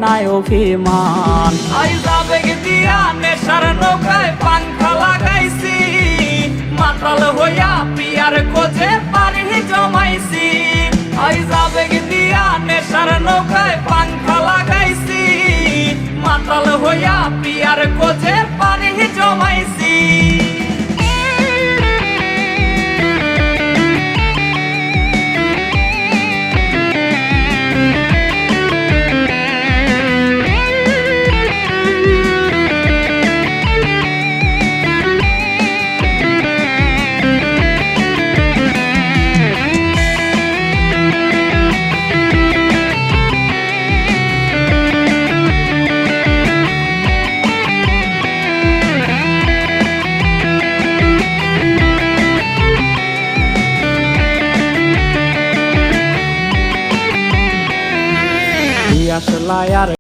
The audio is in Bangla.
নাই অভিমান আবেগ দিয়া নেশার নৌকায় পাংখা লাগাইছি, মাতাল হইয়া পিয়ার খোঁজে পানি জমাইছি। আবেগ দিয়া নেশার নৌকায় পাংখা লাগাইছি, মাতাল হইয়া পিয়ার খোঁজে পানি জমাইছি। আসলা আর